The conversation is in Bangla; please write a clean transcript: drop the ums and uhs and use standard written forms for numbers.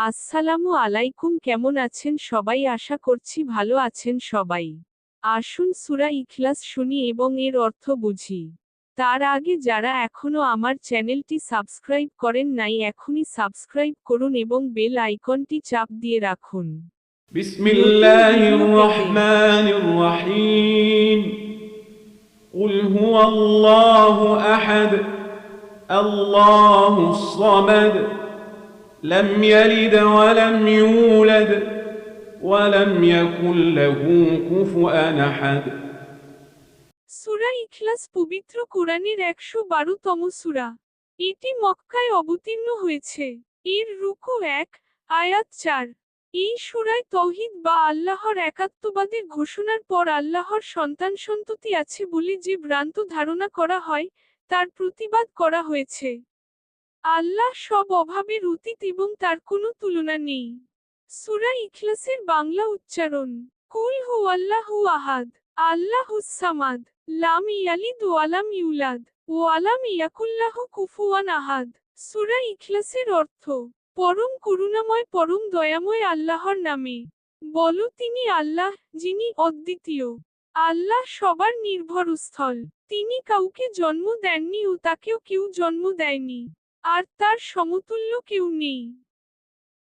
আসসালামু আলাইকুম, কেমন আছেন সবাই? আশা করছি ভালো আছেন সবাই। আসুন সূরা ইখলাস শুনি এবং এর অর্থ বুঝি। তার আগে যারা এখনো আমার চ্যানেলটি সাবস্ক্রাইব করেন নাই এখনই সাবস্ক্রাইব করুন এবং বেল আইকনটি চাপ দিয়ে রাখুন বিসমিল্লাহির রহমানির রহিম। কুল হুয়াল্লাহু আহাদ, আল্লাহুস সামাদ, লাম ইয়ালিদ ওয়া লাম ইউলাদ ওয়া লাম ইয়াকুল লাহু কুফুয়ান আহাদ। সূরা ইখলাস পবিত্র কোরআনের 112তম সূরা। এটি মক্কায় অবতীর্ণ হয়েছে। এর রুকু 1, আয়াত 4। এই সূরায় তৌহিদ বা আল্লাহর একাত্মবাদের ঘোষণার পর আল্লাহর সন্তান-সন্ততি আছে বলে যে ভ্রান্ত ধারণা করা হয়, তার প্রতিবাদ করা হয়েছে। আল্লাহ সব অভাবের অতীত এবং তার কোনো তুলনা নেই। সূরা ইখলাসের বাংলা উচ্চারণ: কুল হুয়াল্লাহু আহাদ, আল্লাহুস সামাদ, লাম ইয়ালিদ ওয়া লাম ইউলাদ, ওয়া লাম ইয়াকুল লাহু কুফুয়ান আহাদ। সূরা ইখলাসের অর্থ: পরম করুণাময় পরম দয়াময় আল্লাহর নামে। বলো তিনি আল্লাহ, যিনি অদ্বিতীয়। আল্লাহ সবার নির্ভরস্থল। তিনি কাউকে জন্ম দেননি ও তাকেও কেউ জন্ম দেয়নি। আর তার সমতুল্য কেউ নেই।